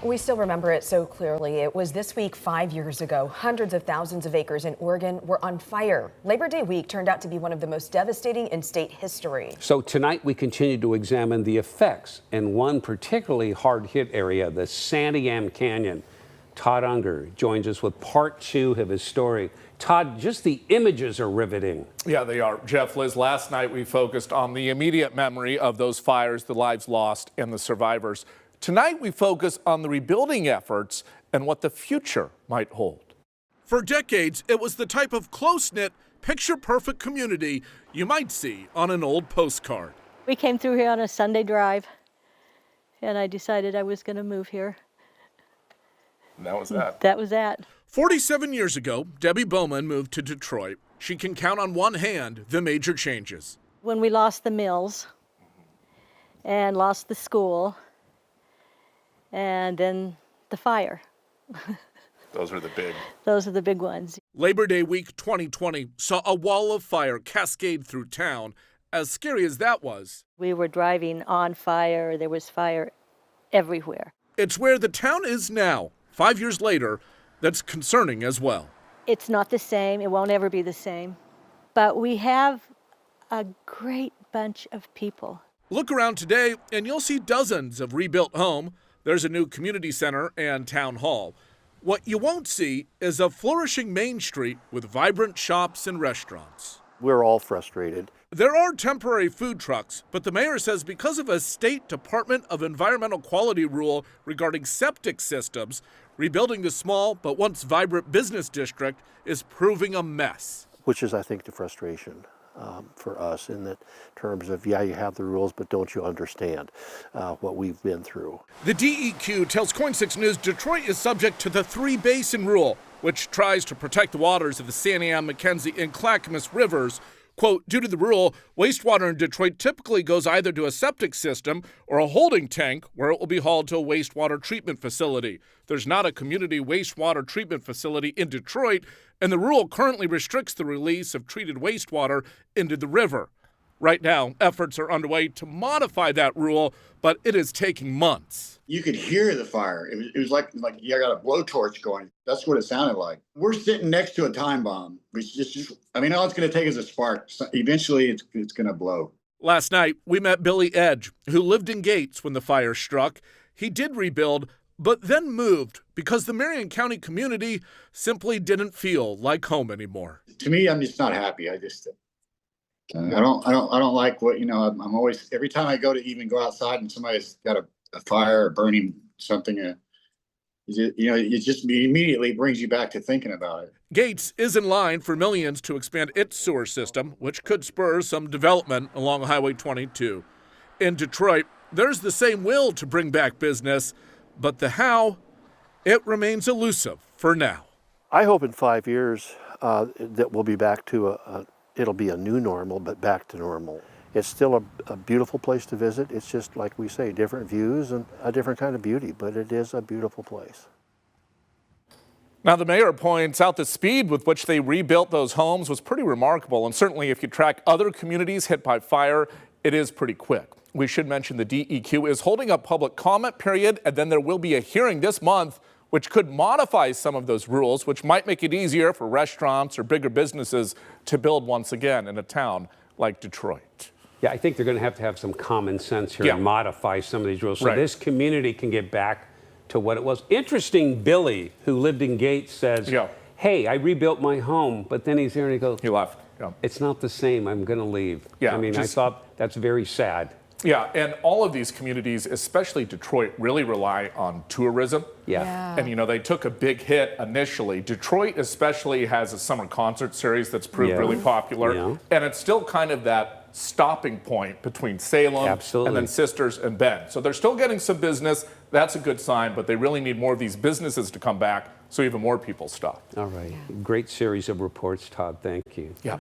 We still remember it so clearly. It was this week 5 years ago. Hundreds of thousands of acres in Oregon were on fire. Labor Day week turned out to be one of the most devastating in state history. So tonight we continue to examine the effects in one particularly hard-hit area, the Santiam Canyon. Todd Unger joins us with part 2 of his story. Todd, just the images are riveting. Yeah, they are. Jeff, Liz, last night we focused on the immediate memory of those fires, the lives lost, and the survivors. Tonight we focus on the rebuilding efforts and what the future might hold. For decades, it was the type of close-knit, picture-perfect community you might see on an old postcard. We came through here on a Sunday drive, and I decided I was going to move here. And that was that. That was that. 47 years ago, Debbie Bowman moved to Detroit. She can count on one hand the major changes. When we lost the mills and lost the school, and then the fire. Those are the big ones. Labor Day week 2020 saw a wall of fire cascade through town. As scary as that was, We were driving on fire. There was fire everywhere. it's where the town is now, 5 years later, that's concerning as well. It's not the same. It won't ever be the same. But we have a great bunch of people. Look around today and you'll see dozens of rebuilt homes. There's a new community center and town hall. What you won't see is a flourishing Main Street with vibrant shops and restaurants. We're all frustrated. There are temporary food trucks, but the mayor says because of a state Department of Environmental Quality rule regarding septic systems, rebuilding the small but once vibrant business district is proving a mess. Which is, I think, the frustration for us in the terms of, yeah, you have the rules, but don't you understand what we've been through? The DEQ tells KOIN 6 News Detroit is subject to the 3-basin rule, which tries to protect the waters of the Santiam, McKenzie, and Clackamas rivers. Quote, due to the rule, wastewater in Detroit typically goes either to a septic system or a holding tank where it will be hauled to a wastewater treatment facility. There's not a community wastewater treatment facility in Detroit, and the rule currently restricts the release of treated wastewater into the river. Right now, efforts are underway to modify that rule, but it is taking months. You could hear the fire. It was like you got a blowtorch going. That's what it sounded like. We're sitting next to a time bomb. Which just all it's going to take is a spark. So eventually, it's going to blow. Last night, we met Billy Edge, who lived in Gates when the fire struck. He did rebuild, but then moved because the Marion County community simply didn't feel like home anymore. To me, I'm just not happy. I don't like what, I'm always, every time I go to even go outside and somebody's got a fire or burning something, it just immediately brings you back to thinking about it. Gates is in line for millions to expand its sewer system, which could spur some development along Highway 22. In Detroit, there's the same will to bring back business, but the how, it remains elusive for now. I hope in 5 years that we'll be back to it'll be a new normal, but back to normal. It's still a beautiful place to visit. It's just, like we say, different views and a different kind of beauty, but it is a beautiful place. Now, the mayor points out the speed with which they rebuilt those homes was pretty remarkable. And certainly if you track other communities hit by fire, it is pretty quick. We should mention the DEQ is holding a public comment period, and then there will be a hearing this month which could modify some of those rules, which might make it easier for restaurants or bigger businesses to build once again in a town like Detroit. Yeah, I think they're going to have some common sense here and modify some of these rules so this community can get back to what it was. Interesting, Billy, who lived in Gates, says, hey, I rebuilt my home, but then he's there and he goes, he left. It's not the same. I'm going to leave. Yeah, I mean, I thought that's very sad. Yeah, and all of these communities, especially Detroit, really rely on tourism. Yeah. And, they took a big hit initially. Detroit especially has a summer concert series that's proved really popular. Yeah. And it's still kind of that stopping point between Salem and then Sisters and Bend. So they're still getting some business. That's a good sign, but they really need more of these businesses to come back so even more people stop. All right. Great series of reports, Todd. Thank you. Yeah.